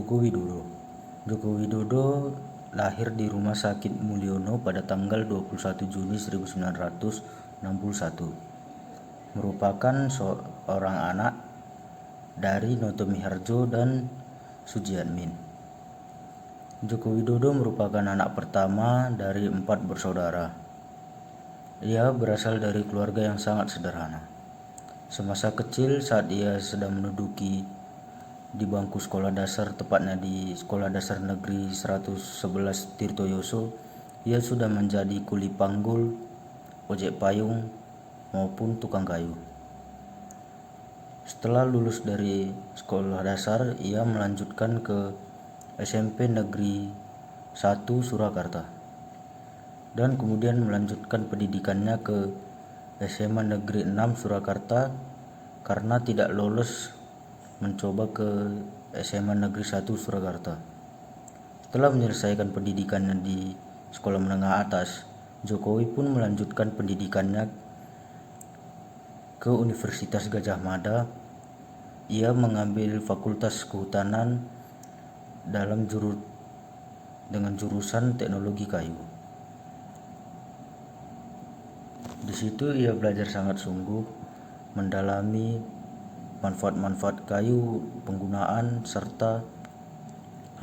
Joko Widodo. Joko Widodo lahir di Rumah Sakit Mulyono pada tanggal 21 Juni 1961. Merupakan seorang anak dari Noto Miharjo dan Sujiatmin. Joko Widodo merupakan anak pertama dari 4 bersaudara. Ia berasal dari keluarga yang sangat sederhana. Semasa kecil, saat ia sedang menduduki di bangku sekolah dasar, tepatnya di Sekolah Dasar Negeri 111 Tirtoyoso, ia sudah menjadi kuli panggul, ojek payung, maupun tukang kayu. Setelah lulus dari sekolah dasar, ia melanjutkan ke SMP Negeri 1 Surakarta dan kemudian melanjutkan pendidikannya ke SMA Negeri 6 Surakarta karena tidak lolos mencoba ke SMA Negeri 1 Surakarta. Setelah menyelesaikan pendidikannya di sekolah menengah atas, Jokowi pun melanjutkan pendidikannya ke Universitas Gadjah Mada. Ia mengambil Fakultas Kehutanan dengan jurusan Teknologi Kayu. Di situ ia belajar sangat sungguh, mendalami manfaat-manfaat kayu, penggunaan, serta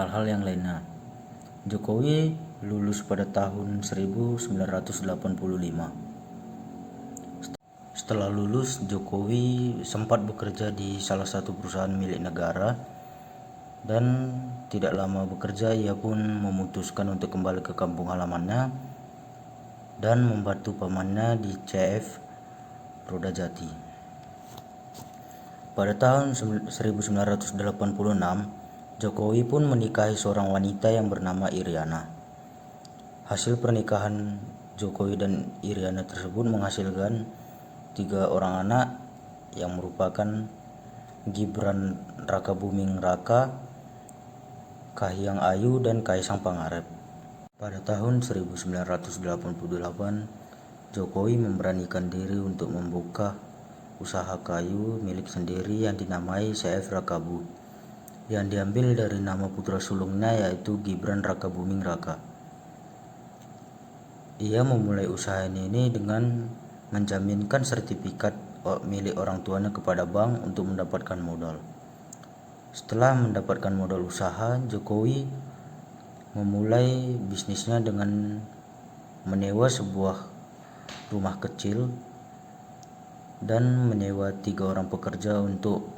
hal-hal yang lainnya. Jokowi lulus pada tahun 1985. Setelah lulus, Jokowi sempat bekerja di salah satu perusahaan milik negara, dan tidak lama bekerja ia pun memutuskan untuk kembali ke kampung halamannya dan membantu pamannya di CF Rodajati. Pada tahun 1986, Jokowi pun menikahi seorang wanita yang bernama Iriana. Hasil pernikahan Jokowi dan Iriana tersebut menghasilkan 3 orang anak yang merupakan Gibran Rakabuming Raka, Kahiyang Ayu, dan Kaisang Pangarep. Pada tahun 1988, Jokowi memberanikan diri untuk membuka usaha kayu milik sendiri yang dinamai CF Rakabu, yang diambil dari nama putra sulungnya yaitu Gibran Rakabuming Raka. Ia memulai usaha ini dengan menjaminkan sertifikat milik orang tuanya kepada bank untuk mendapatkan modal. Setelah mendapatkan modal usaha, Jokowi memulai bisnisnya dengan menyewa sebuah rumah kecil dan menyewa 3 orang pekerja untuk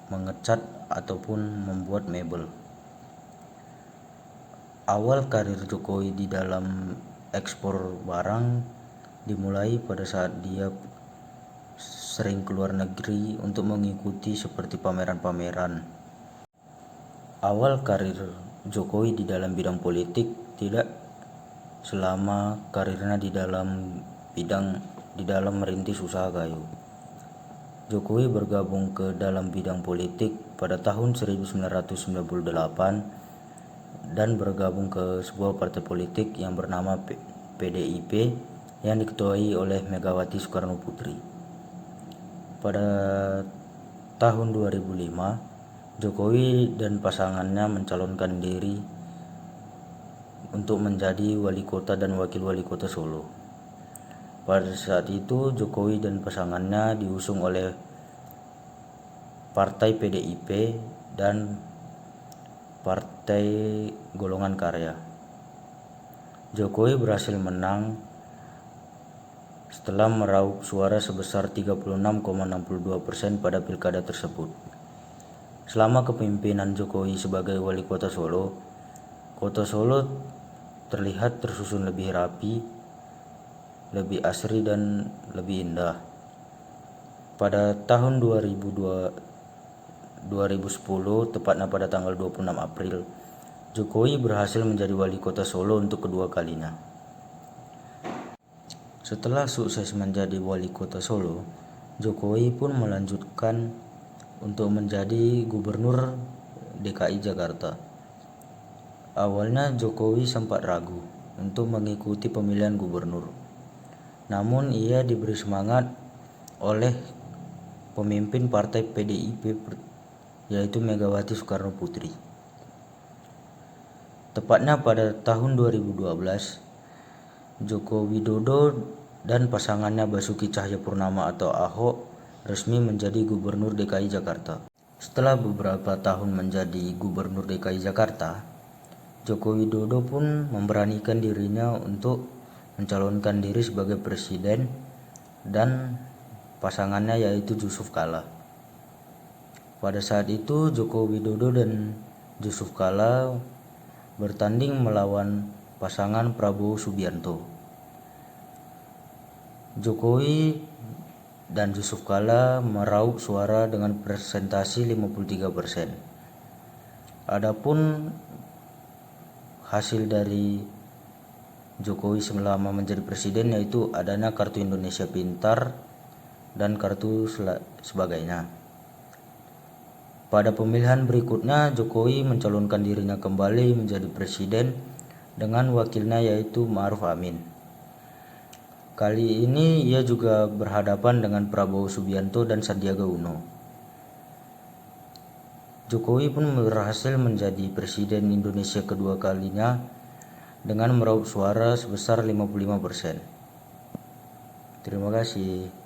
mengecat ataupun membuat mebel. Awal karir Jokowi di dalam ekspor barang dimulai pada saat dia sering keluar negeri untuk mengikuti seperti pameran-pameran. Awal karir Jokowi di dalam bidang politik tidak selama karirnya di dalam merintis usaha kayu. Jokowi bergabung ke dalam bidang politik pada tahun 1998 dan bergabung ke sebuah partai politik yang bernama PDIP yang diketuai oleh Megawati Soekarno Putri. Pada tahun 2005, Jokowi dan pasangannya mencalonkan diri untuk menjadi wali kota dan wakil wali kota Solo. Pada saat itu, Jokowi dan pasangannya diusung oleh Partai PDIP dan Partai Golongan Karya. Jokowi berhasil menang setelah meraup suara sebesar 36,62% pada pilkada tersebut. Selama kepemimpinan Jokowi sebagai wali kota Solo terlihat tersusun lebih rapi, lebih asri, dan lebih indah. Pada tahun 2010, tepatnya pada tanggal 26 April, Jokowi berhasil menjadi wali kota Solo untuk kedua kalinya. Setelah sukses menjadi wali kota Solo, Jokowi pun melanjutkan untuk menjadi gubernur DKI Jakarta. Awalnya Jokowi sempat ragu untuk mengikuti pemilihan gubernur. Namun ia diberi semangat oleh pemimpin partai PDIP yaitu Megawati Soekarno Putri. Tepatnya pada tahun 2012, Joko Widodo dan pasangannya Basuki Cahayapurnama atau Ahok resmi menjadi Gubernur DKI Jakarta. Setelah beberapa tahun menjadi Gubernur DKI Jakarta, Joko Widodo pun memberanikan dirinya untuk mencalonkan diri sebagai presiden dan pasangannya yaitu Yusuf Kala. Pada saat itu Joko Widodo dan Yusuf Kala bertanding melawan pasangan Prabowo Subianto. Jokowi dan Yusuf Kala meraup suara dengan persentase 53%. Adapun hasil dari Jokowi selama menjadi presiden yaitu adanya Kartu Indonesia Pintar dan kartu sebagainya. Pada pemilihan berikutnya, Jokowi mencalonkan dirinya kembali menjadi presiden dengan wakilnya yaitu Ma'ruf Amin. Kali ini ia juga berhadapan dengan Prabowo Subianto dan Sandiaga Uno. Jokowi pun berhasil menjadi presiden Indonesia kedua kalinya dengan meraup suara sebesar 55%. Terima kasih.